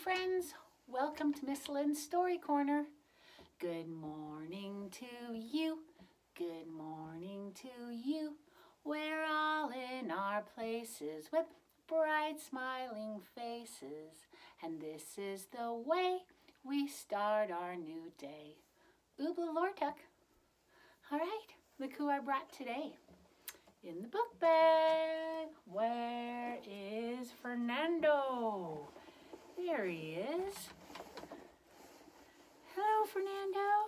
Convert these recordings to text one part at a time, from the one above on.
friends. Welcome to Miss Lynn's Story Corner. Good morning to you. Good morning to you. We're all in our places with bright smiling faces. And this is the way we start our new day. Oobla Lortuck. All right, look who I brought today. In the book bag, where is Fernando? There he is. Hello, Fernando.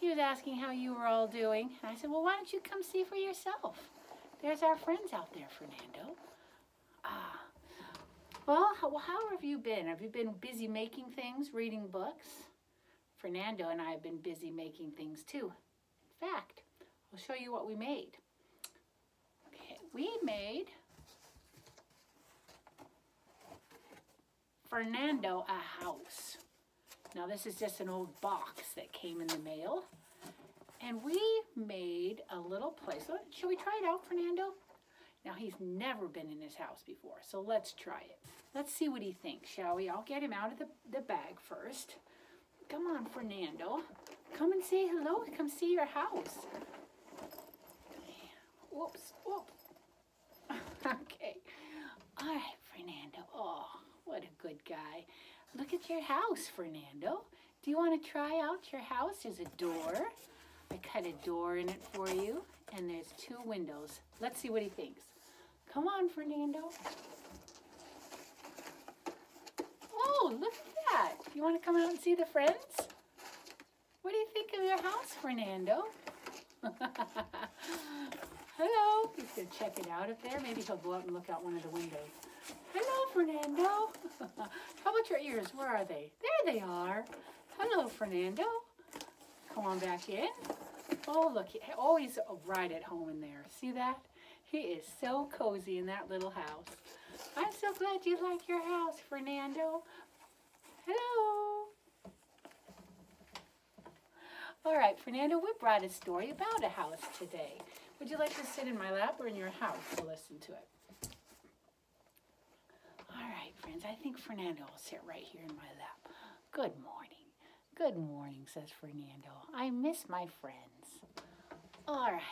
He was asking how you were all doing. And I said, well, why don't you come see for yourself? There's our friends out there, Fernando. Well, how have you been? Have you been busy making things, reading books? Fernando and I have been busy making things too. In fact, I'll show you what we made. Okay, we made Fernando a house. Now this is just an old box that came in the mail. And we made a little place. So, shall we try it out, Fernando? Now he's never been in his house before, so let's try it. Let's see what he thinks, shall we? I'll get him out of the bag first. Come on, Fernando. Come and say hello. Come see your house. Whoops, whoop. Okay. All right, Fernando. Oh, what a good guy. Look at your house, Fernando. Do you want to try out your house? There's a door. I cut a door in it for you. And there's 2 windows. Let's see what he thinks. Come on, Fernando. Oh, look at that. You want to come out and see the friends? What do you think of your house, Fernando? Hello. He's going to check it out up there. Maybe he'll go up and look out one of the windows. Hello, Fernando. How about your ears? Where are they? There they are. Hello, Fernando. Come on back in. Oh, look. Oh, he's right at home in there. See that? He is so cozy in that little house. I'm so glad you like your house, Fernando. Hello. All right, Fernando, we brought a story about a house today. Would you like to sit in my lap or in your house to listen to it? All right, friends, I think Fernando will sit right here in my lap. Good morning. Good morning, says Fernando. I miss my friends. All right.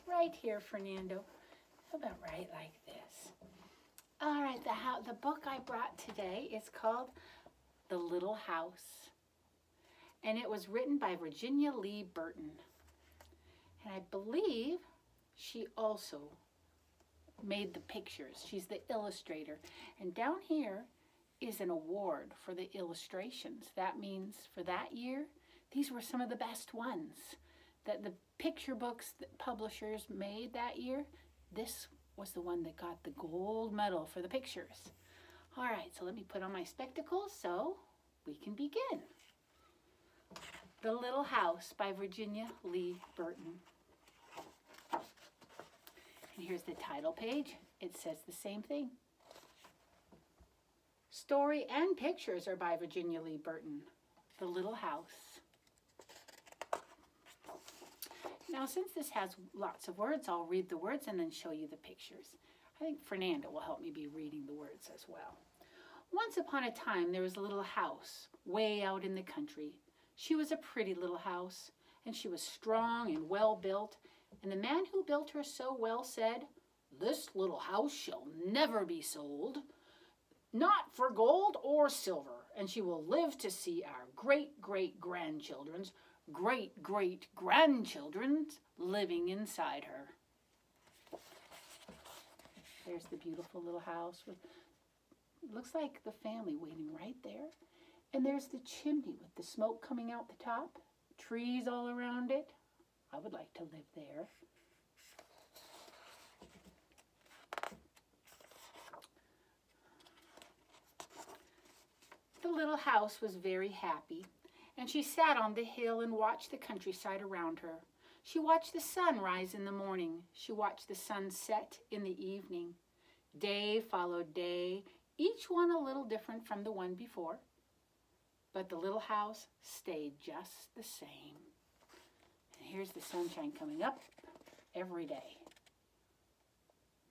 Right here, Fernando. How about right like this? All right, the book I brought today is called The Little House. And it was written by Virginia Lee Burton. And I believe she also made the pictures. She's the illustrator. And down here is an award for the illustrations. That means for that year, these were some of the best ones. That the picture books that publishers made that year, this was the one that got the gold medal for the pictures. All right, so let me put on my spectacles so we can begin. The Little House by Virginia Lee Burton. And here's the title page. It says the same thing. Story and pictures are by Virginia Lee Burton. The Little House. Now, since this has lots of words, I'll read the words and then show you the pictures. I think Fernando will help me be reading the words as well. Once upon a time, there was a little house way out in the country. She was a pretty little house, and she was strong and well built. And the man who built her so well said, "This little house shall never be sold, not for gold or silver, and she will live to see our great-great-grandchildren's great-great-grandchildren's living inside her." There's the beautiful little house with, looks like the family waiting right there. And there's the chimney with the smoke coming out the top, trees all around it. I would like to live there. The little house was very happy, and she sat on the hill and watched the countryside around her. She watched the sun rise in the morning. She watched the sun set in the evening. Day followed day, each one a little different from the one before. But the little house stayed just the same. And here's the sunshine coming up every day.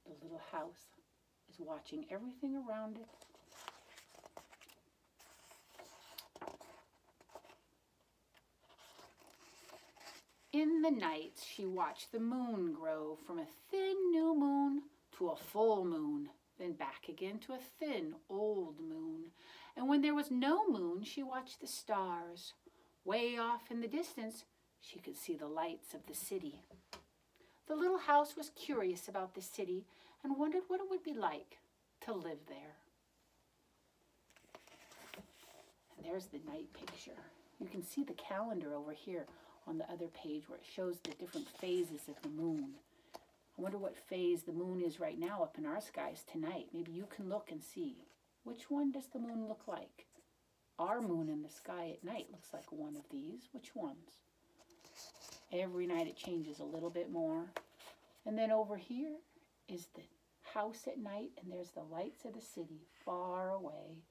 The little house is watching everything around it In the nights, she watched the moon grow from a thin new moon to a full moon, then back again to a thin old moon. And when there was no moon, she watched the stars. Way off in the distance, she could see the lights of the city. The little house was curious about the city and wondered what it would be like to live there. And there's the night picture. You can see the calendar over here on the other page where it shows the different phases of the moon. I wonder what phase the moon is right now up in our skies tonight. Maybe you can look and see. Which one does the moon look like? Our moon in the sky at night looks like one of these. Which ones? Every night it changes a little bit more. And then over here is the house at night, and there's the lights of the city far away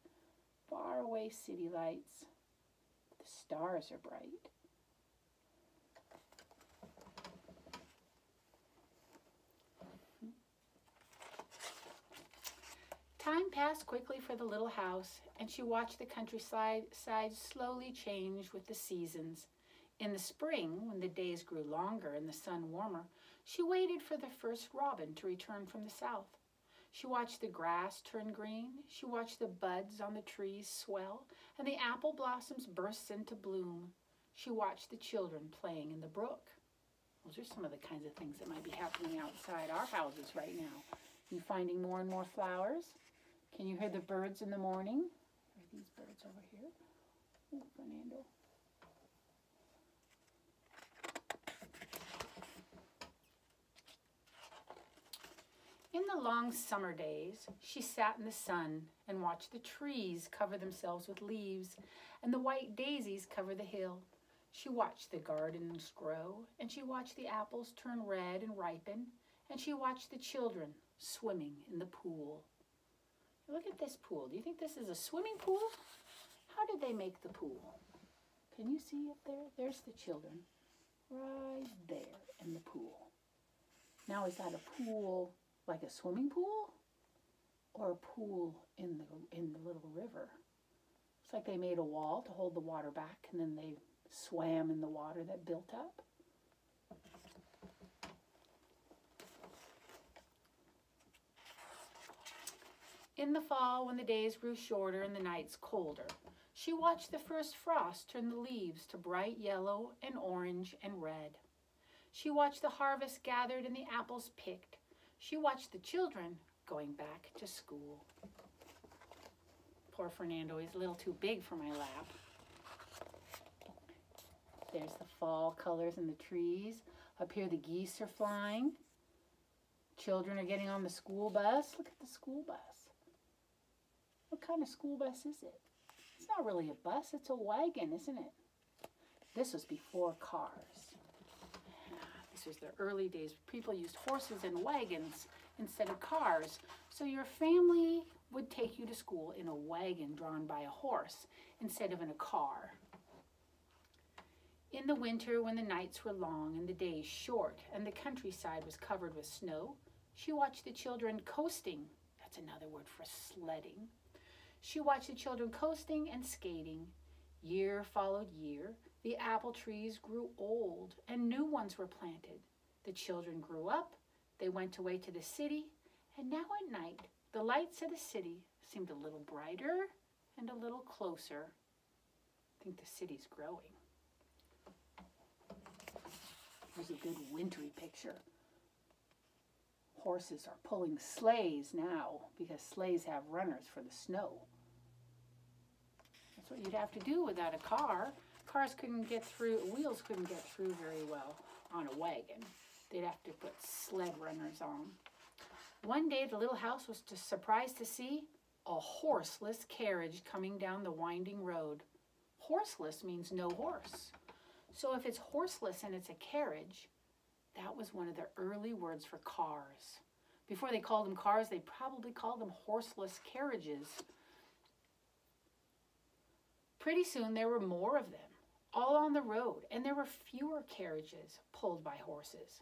city lights. The stars are bright. Time passed quickly for the little house, and she watched the countryside slowly change with the seasons. In the spring, when the days grew longer and the sun warmer, she waited for the first robin to return from the south. She watched the grass turn green. She watched the buds on the trees swell, and the apple blossoms burst into bloom. She watched the children playing in the brook. Those are some of the kinds of things that might be happening outside our houses right now. You finding more and more flowers? Can you hear the birds in the morning? Are these birds over here? Oh, Fernando. In the long summer days, she sat in the sun and watched the trees cover themselves with leaves and the white daisies cover the hill. She watched the gardens grow, and she watched the apples turn red and ripen, and she watched the children swimming in the pool. Look at this pool. Do you think this is a swimming pool? How did they make the pool? Can you see up there? There's the children right there in the pool. Now, is that a pool like a swimming pool or a pool in the little river? It's like they made a wall to hold the water back, and then they swam in the water that built up. In the fall, when the days grew shorter and the nights colder, she watched the first frost turn the leaves to bright yellow and orange and red. She watched the harvest gathered and the apples picked. She watched the children going back to school. Poor Fernando, he's a little too big for my lap. There's the fall colors in the trees. Up here the geese are flying. Children are getting on the school bus. Look at the school bus. What kind of school bus is it? It's not really a bus, it's a wagon, isn't it? This was before cars. This was the early days. People used horses and wagons instead of cars. So your family would take you to school in a wagon drawn by a horse instead of in a car. In the winter, when the nights were long and the days short and the countryside was covered with snow, she watched the children coasting. That's another word for sledding. She watched the children coasting and skating. Year followed year. The apple trees grew old and new ones were planted. The children grew up. They went away to the city. And now at night, the lights of the city seemed a little brighter and a little closer. I think the city's growing. Here's a good wintry picture. Horses are pulling sleighs now because sleighs have runners for the snow. That's what you'd have to do without a car. Cars couldn't get through, wheels couldn't get through very well on a wagon. They'd have to put sled runners on. One day the little house was surprised to see a horseless carriage coming down the winding road. Horseless means no horse. So if it's horseless and it's a carriage, that was one of the early words for cars. Before they called them cars, they probably called them horseless carriages. Pretty soon there were more of them, all on the road, and there were fewer carriages pulled by horses.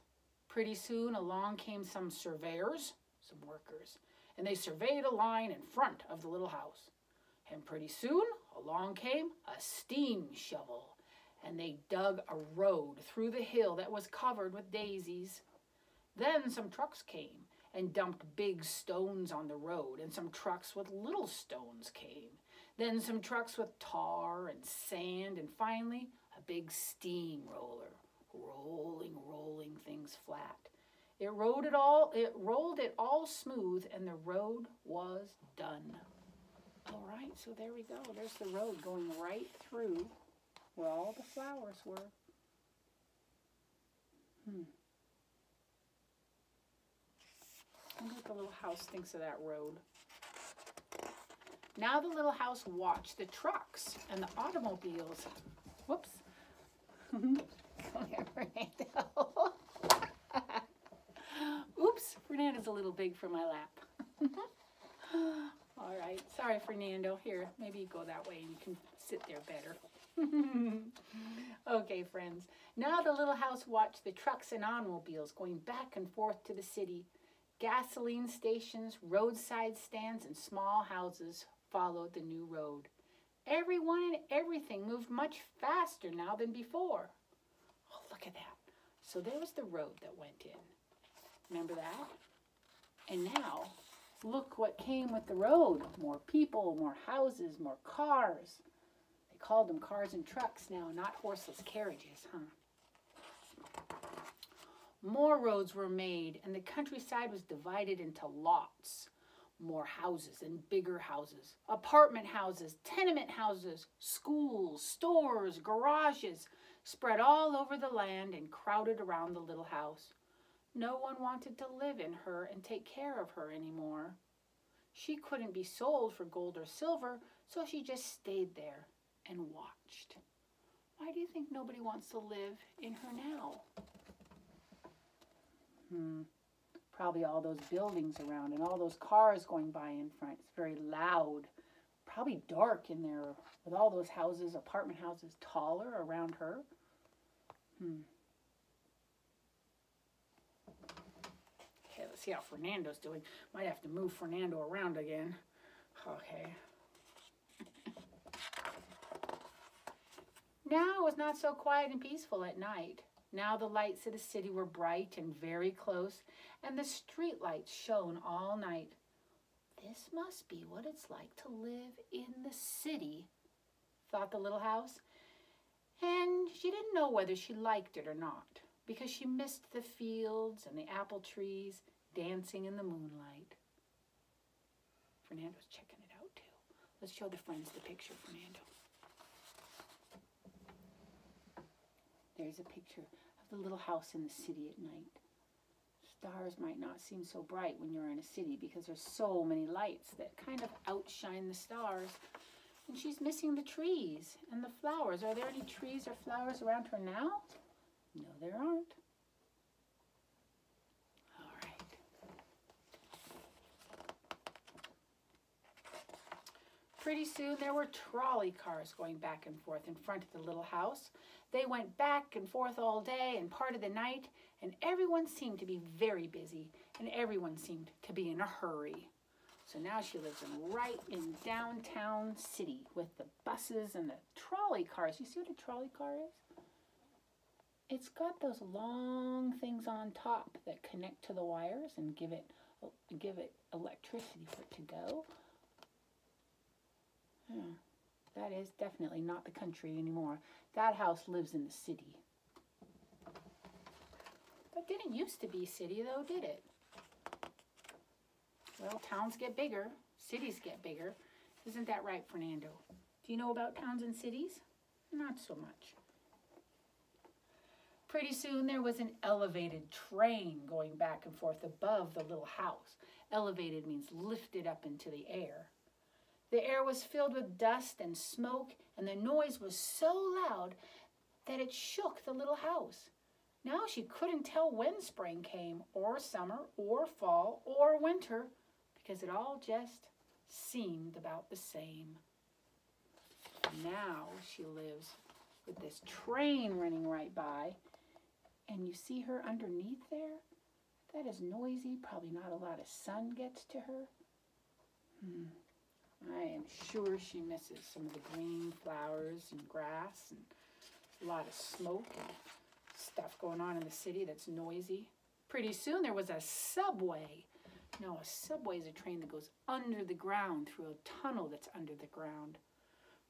Pretty soon along came some surveyors, some workers, and they surveyed a line in front of the little house. And pretty soon along came a steam shovel, and they dug a road through the hill that was covered with daisies. Then some trucks came and dumped big stones on the road, and some trucks with little stones came. Then some trucks with tar and sand, and finally a big steamroller, rolling things flat. It rolled it all smooth, and the road was done. All right, so there we go. There's the road going right through where all the flowers were. I wonder what the little house thinks of that road. Now the little house watched the trucks and the automobiles. Whoops. Come here, Fernando. Oops, Fernando's a little big for my lap. All right, sorry, Fernando. Here, maybe you go that way and you can sit there better. Okay, friends. Now the little house watched the trucks and automobiles going back and forth to the city. Gasoline stations, roadside stands, and small houses followed the new road. Everyone and everything moved much faster now than before. Oh, look at that. So there was the road that went in. Remember that? And now, look what came with the road. More people, more houses, more cars. They called them cars and trucks now, not horseless carriages, huh? More roads were made, and the countryside was divided into lots. More houses and bigger houses, apartment houses, tenement houses, schools, stores, garages, spread all over the land and crowded around the little house. No one wanted to live in her and take care of her anymore. She couldn't be sold for gold or silver, so she just stayed there and watched. Why do you think nobody wants to live in her now? Probably all those buildings around and all those cars going by in front. It's very loud. Probably dark in there with all those houses, apartment houses, taller around her. Okay, let's see how Fernando's doing. Might have to move Fernando around again. Okay. Now it was not so quiet and peaceful at night. Now the lights of the city were bright and very close, and the street lights shone all night. This must be what it's like to live in the city, thought the little house. And she didn't know whether she liked it or not, because she missed the fields and the apple trees dancing in the moonlight. Fernando's checking it out too. Let's show the friends the picture, Fernando. There's a picture of the little house in the city at night. Stars might not seem so bright when you're in a city because there's so many lights that kind of outshine the stars. And she's missing the trees and the flowers. Are there any trees or flowers around her now? No, there aren't. All right. Pretty soon there were trolley cars going back and forth in front of the little house. They went back and forth all day and part of the night, and everyone seemed to be very busy, and everyone seemed to be in a hurry. So now she lives right in downtown city with the buses and the trolley cars. You see what a trolley car is? It's got those long things on top that connect to the wires and give it electricity for it to go. That is definitely not the country anymore. That house lives in the city. But didn't used to be city though, did it? Well, towns get bigger, cities get bigger. Isn't that right, Fernando? Do you know about towns and cities? Not so much. Pretty soon there was an elevated train going back and forth above the little house. Elevated means lifted up into the air. The air was filled with dust and smoke, and the noise was so loud that it shook the little house. Now she couldn't tell when spring came, or summer, or fall, or winter, because it all just seemed about the same. Now she lives with this train running right by, and you see her underneath there? That is noisy, probably not a lot of sun gets to her. I am sure she misses some of the green flowers and grass and a lot of smoke and stuff going on in the city that's noisy. Pretty soon there was a subway. No, a subway is a train that goes under the ground through a tunnel that's under the ground.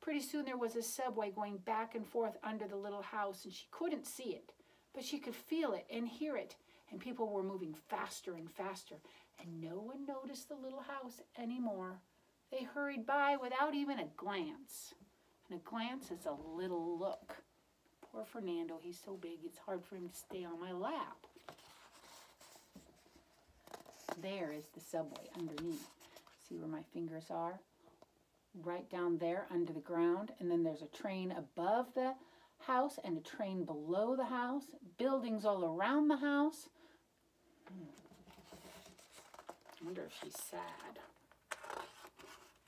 Pretty soon there was a subway going back and forth under the little house, and she couldn't see it, but she could feel it and hear it, and people were moving faster and faster, and no one noticed the little house anymore. They hurried by without even a glance, and a glance is a little look. Poor Fernando, he's so big, it's hard for him to stay on my lap. There is the subway underneath. See where my fingers are? Right down there under the ground. And then there's a train above the house and a train below the house. Buildings all around the house. I wonder if she's sad.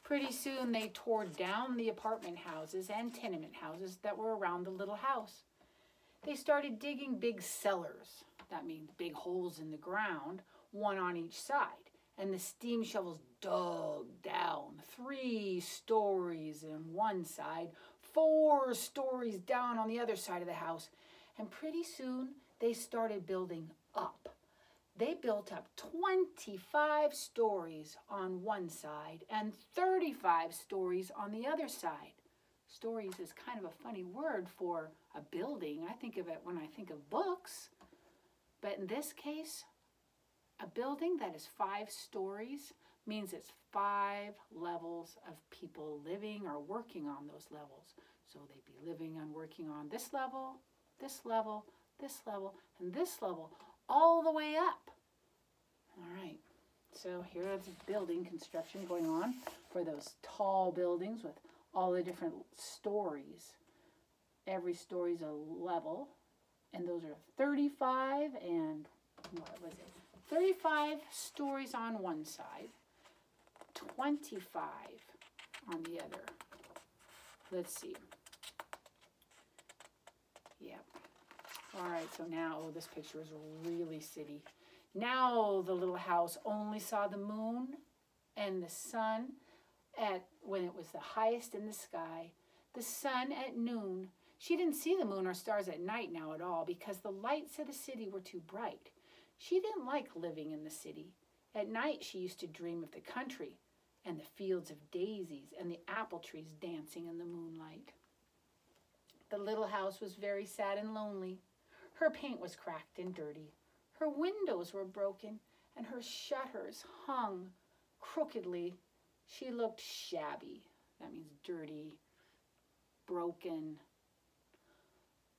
Pretty soon they tore down the apartment houses and tenement houses that were around the little house. They started digging big cellars. That means big holes in the ground, one on each side. And the steam shovels dug down 3 stories on one side, 4 stories down on the other side of the house. And pretty soon they started building up. They built up 25 stories on one side and 35 stories on the other side. Stories is kind of a funny word for a building. I think of it when I think of books. But in this case, a building that is 5 stories means it's 5 levels of people living or working on those levels. So they'd be living and working on this level, this level, this level, and this level, all the way up. All right, so here's building construction going on for those tall buildings with all the different stories. Every story is a level, and those are 35 and, what was it? 35 stories on one side, 25 on the other. Let's see. Yep. All right, so now, oh, this picture is really city. Now the little house only saw the moon and the sun when it was the highest in the sky. The sun at noon. She didn't see the moon or stars at night now at all because the lights of the city were too bright. She didn't like living in the city. At night, she used to dream of the country and the fields of daisies and the apple trees dancing in the moonlight. The little house was very sad and lonely. Her paint was cracked and dirty. Her windows were broken and her shutters hung crookedly. She looked shabby. That means dirty, broken.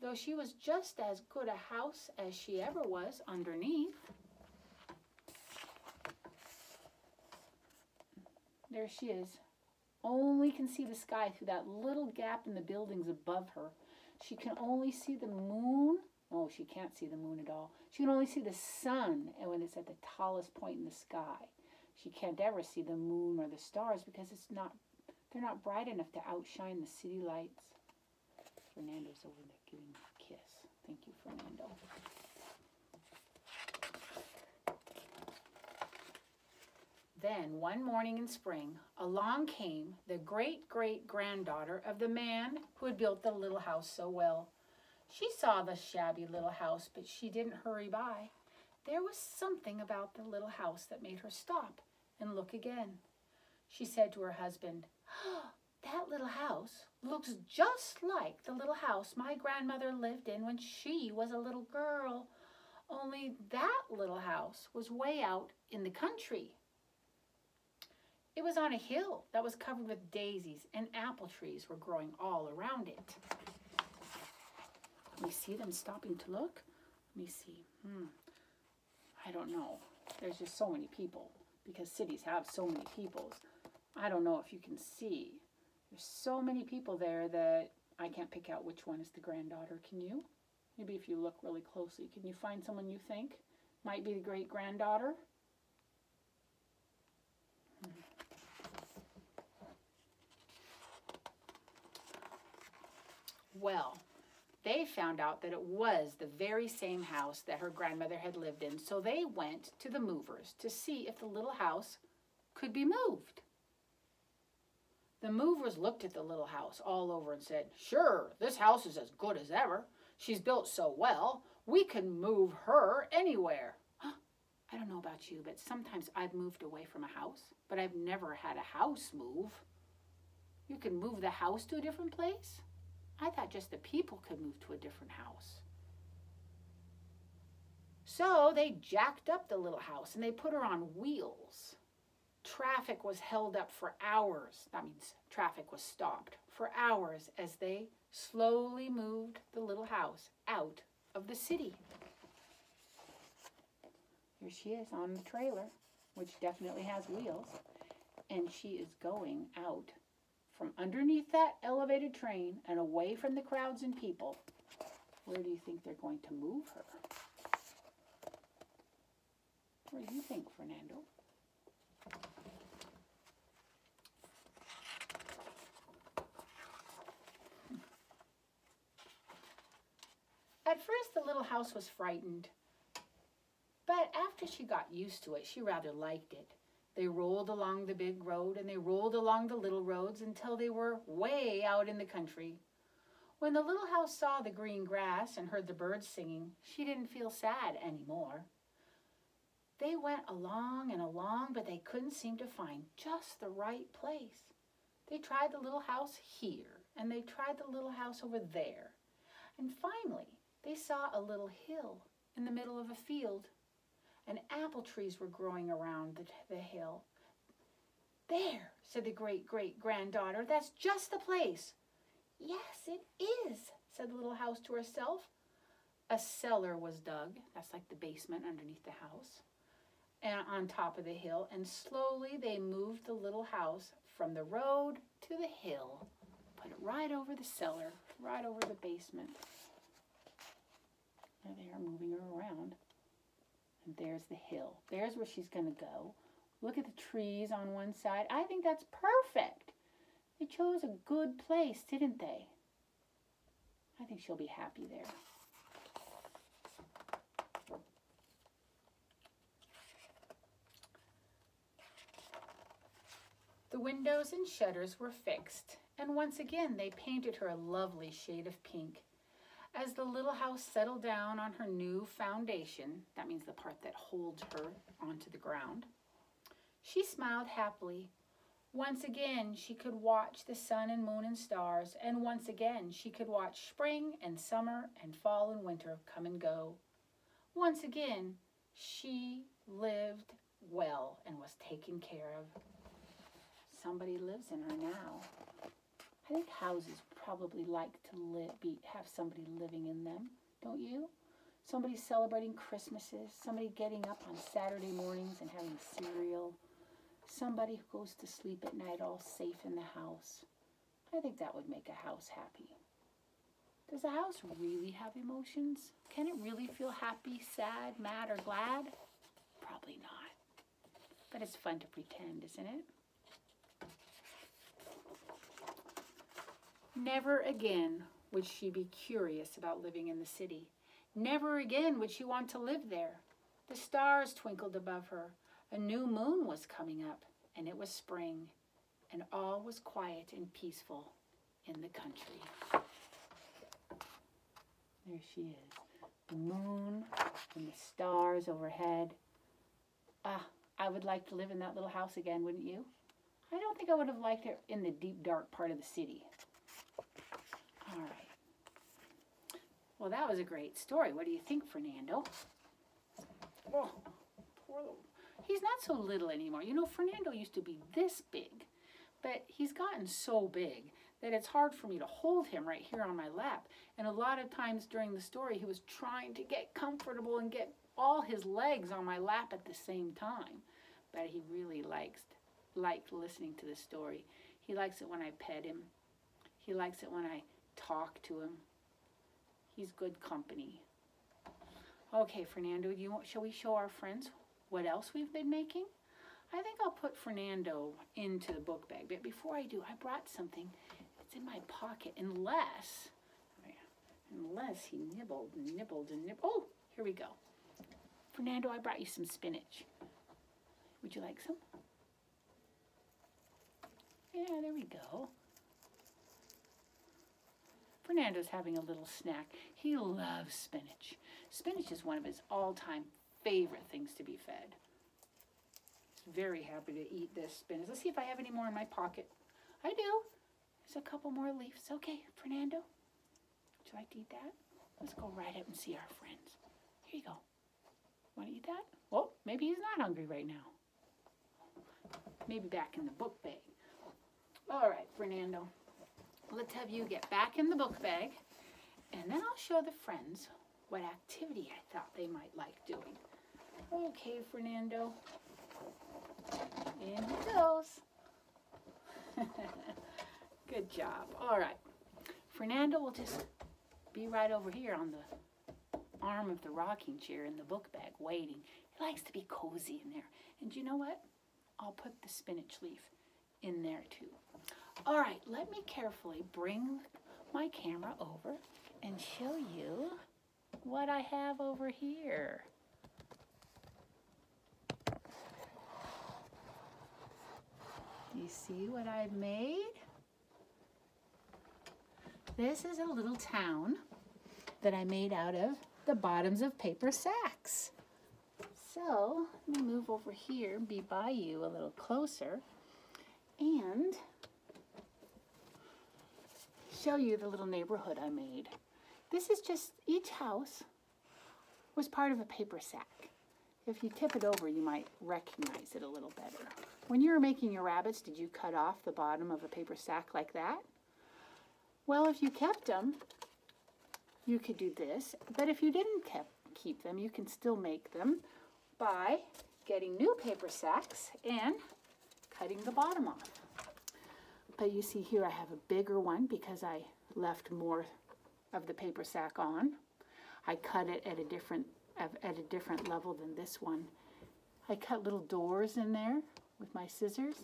Though she was just as good a house as she ever was underneath. There she is. Only can see the sky through that little gap in the buildings above her. She can only see the moon. Oh, she can't see the moon at all. She can only see the sun when it's at the tallest point in the sky. She can't ever see the moon or the stars because they're not bright enough to outshine the city lights. Fernando's over there giving me a kiss. Thank you, Fernando. Then, one morning in spring, along came the great-great-granddaughter of the man who had built the little house so well. She saw the shabby little house, but she didn't hurry by. There was something about the little house that made her stop and look again. She said to her husband, "Oh, that little house looks just like the little house my grandmother lived in when she was a little girl. Only that little house was way out in the country. It was on a hill that was covered with daisies, and apple trees were growing all around it." Let me see them stopping to look. Let me see. I don't know. There's just so many people because cities have so many people. I don't know if you can see. There's so many people there that I can't pick out which one is the granddaughter. Can you? Maybe if you look really closely, can you find someone you think might be the great-granddaughter? Well, they found out that it was the very same house that her grandmother had lived in, so they went to the movers to see if the little house could be moved. The movers looked at the little house all over and said, "Sure, this house is as good as ever. She's built so well, we can move her anywhere." I don't know about you, but sometimes I've moved away from a house, but I've never had a house move. You can move the house to a different place? I thought just the people could move to a different house. So they jacked up the little house and they put her on wheels. Traffic was held up for hours. That means traffic was stopped for hours as they slowly moved the little house out of the city. Here she is on the trailer, which definitely has wheels, and she is going out from underneath that elevated train and away from the crowds and people. Where do you think they're going to move her? Where do you think, Fernando? At first, the little house was frightened, but after she got used to it, she rather liked it. They rolled along the big road and they rolled along the little roads until they were way out in the country. When the little house saw the green grass and heard the birds singing, she didn't feel sad anymore. They went along and along, but they couldn't seem to find just the right place. They tried the little house here, and they tried the little house over there. And finally, they saw a little hill in the middle of a field, and apple trees were growing around the hill. "There," said the great-great-granddaughter, "that's just the place." "Yes, it is," said the little house to herself. A cellar was dug. That's like the basement underneath the house. And on top of the hill, and slowly they moved the little house from the road to the hill, put it right over the cellar, right over the basement. There they are moving her around. And there's the hill. There's where she's going to go. Look at the trees on one side. I think that's perfect. They chose a good place, didn't they? I think she'll be happy there. The windows and shutters were fixed, and once again they painted her a lovely shade of pink. As the little house settled down on her new foundation, that means the part that holds her onto the ground, she smiled happily. Once again she could watch the sun and moon and stars, and once again she could watch spring and summer and fall and winter come and go. Once again she lived well and was taken care of. Somebody lives in her now. I think houses probably like to have somebody living in them, don't you? Somebody celebrating Christmases, somebody getting up on Saturday mornings and having cereal, somebody who goes to sleep at night all safe in the house. I think that would make a house happy. Does a house really have emotions? Can it really feel happy, sad, mad, or glad? Probably not. But it's fun to pretend, isn't it? Never again would she be curious about living in the city. Never again would she want to live there. The stars twinkled above her. A new moon was coming up, and it was spring, and all was quiet and peaceful in the country. There she is, the moon and the stars overhead. I would like to live in that little house again, wouldn't you? I don't think I would have liked it in the deep, dark part of the city. All right. Well, that was a great story. What do you think, Fernando? Oh, poor little. He's not so little anymore. You know, Fernando used to be this big, but he's gotten so big that it's hard for me to hold him right here on my lap. And a lot of times during the story, he was trying to get comfortable and get all his legs on my lap at the same time. But he really liked listening to the story. He likes it when I pet him. He likes it when I talk to him. He's good company. Okay, Fernando, shall we show our friends what else we've been making? I think I'll put Fernando into the book bag, but before I do, I brought something. It's in my pocket, unless he nibbled and nibbled and nibbled. Oh, here we go. Fernando, I brought you some spinach. Would you like some? Yeah, there we go. Fernando's having a little snack. He loves spinach. Spinach is one of his all-time favorite things to be fed. He's very happy to eat this spinach. Let's see if I have any more in my pocket. I do. There's a couple more leaves. Okay, Fernando, would you like to eat that? Let's go right up and see our friends. Here you go. Want to eat that? Oh, maybe he's not hungry right now. Maybe back in the book bag. All right, Fernando. Let's have you get back in the book bag, and then I'll show the friends what activity I thought they might like doing. Okay, Fernando. In he goes. Good job. All right. Fernando will just be right over here on the arm of the rocking chair in the book bag waiting. He likes to be cozy in there. And you know what? I'll put the spinach leaf in there too. All right, let me carefully bring my camera over and show you what I have over here. You see what I've made? This is a little town that I made out of the bottoms of paper sacks. So let me move over here and be by you a little closer and show you the little neighborhood I made. This is just, each house was part of a paper sack. If you tip it over, you might recognize it a little better. When you were making your rabbits, did you cut off the bottom of a paper sack like that? Well, if you kept them, you could do this. But if you didn't keep them, you can still make them by getting new paper sacks and cutting the bottom off. But you see here I have a bigger one because I left more of the paper sack on. I cut it at a different level than this one. I cut little doors in there with my scissors.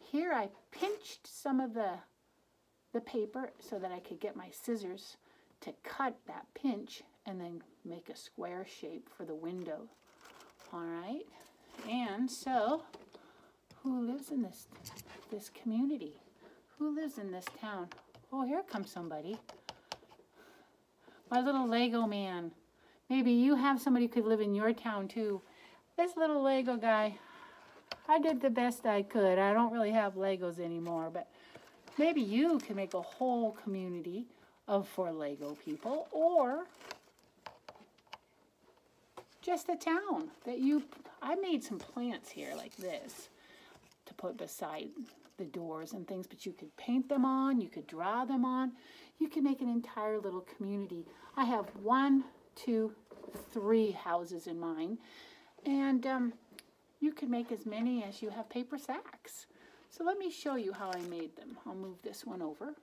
Here I pinched some of the paper so that I could get my scissors to cut that pinch and then make a square shape for the window. All right, and so who lives in this community? Who lives in this town? Oh, here comes somebody. My little Lego man. Maybe you have somebody who could live in your town too. This little Lego guy, I did the best I could. I don't really have Legos anymore, but maybe you can make a whole community for Lego people, or just a town that I made some plants here like this to put beside the doors and things, but you could paint them on, you could draw them on, you can make an entire little community. I have 1, 2, 3 houses in mine, and you can make as many as you have paper sacks. So let me show you how I made them. I'll move this one over.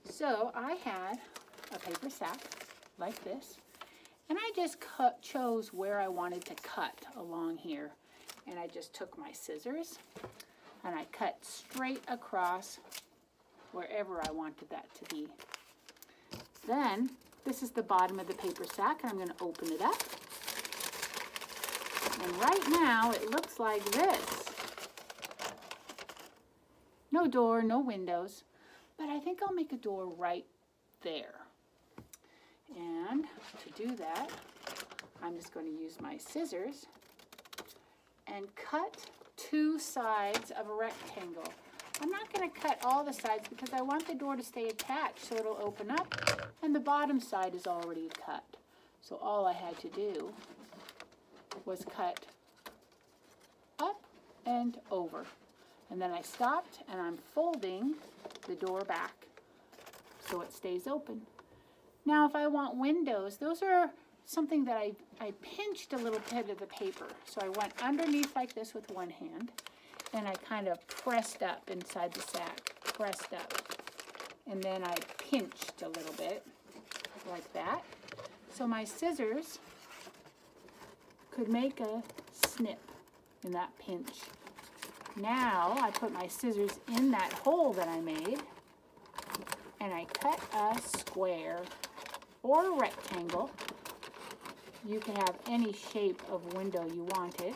So I had a paper sack like this, and I just chose where I wanted to cut along here. And I just took my scissors and I cut straight across wherever I wanted that to be. Then, this is the bottom of the paper sack, and I'm going to open it up. And right now, it looks like this. No door, no windows, but I think I'll make a door right there. And to do that, I'm just going to use my scissors and cut 2 sides of a rectangle. I'm not going to cut all the sides because I want the door to stay attached so it'll open up, and the bottom side is already cut. So all I had to do was cut up and over. And then I stopped and I'm folding the door back so it stays open. Now if I want windows, those are something that I pinched a little bit of the paper. So I went underneath like this with one hand, and I kind of pressed up inside the sack, pressed up. And then I pinched a little bit like that. So my scissors could make a snip in that pinch. Now I put my scissors in that hole that I made, and I cut a square or a rectangle. You can have any shape of window you wanted.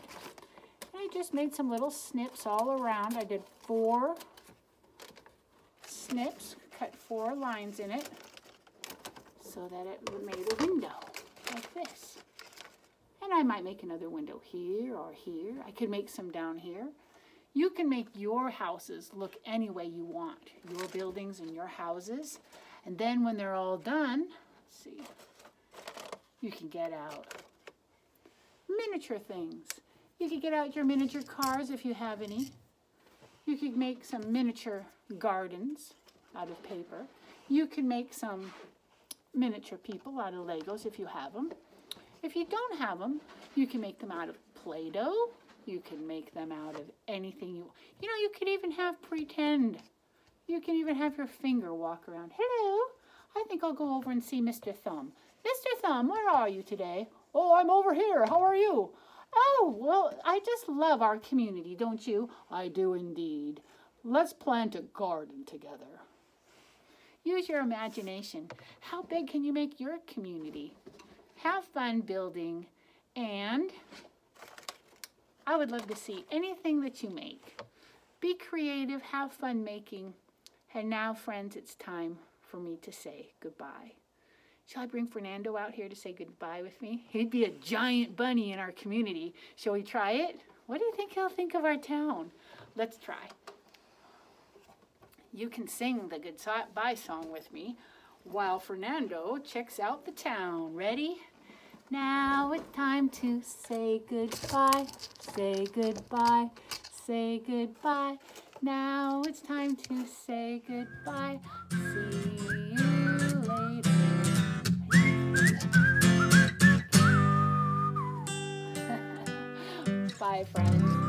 And I just made some little snips all around. I did 4 snips, cut 4 lines in it so that it made a window like this. And I might make another window here or here. I could make some down here. You can make your houses look any way you want, your buildings and your houses. And then when they're all done, let's see, you can get out miniature things. You could get out your miniature cars if you have any. You could make some miniature gardens out of paper. You can make some miniature people out of Legos if you have them. If you don't have them, you can make them out of Play-Doh. You can make them out of anything you know, you could even have pretend. You can even have your finger walk around. Hello, I think I'll go over and see Mr. Thumb. Mr. Thumb, where are you today? Oh, I'm over here. How are you? Oh, well, I just love our community, don't you? I do indeed. Let's plant a garden together. Use your imagination. How big can you make your community? Have fun building, and I would love to see anything that you make. Be creative, have fun making. And now, friends, it's time for me to say goodbye. Shall I bring Fernando out here to say goodbye with me? He'd be a giant bunny in our community. Shall we try it? What do you think he'll think of our town? Let's try. You can sing the goodbye song with me while Fernando checks out the town. Ready? Now it's time to say goodbye, say goodbye, say goodbye. Now it's time to say goodbye. See you later. Bye, friends.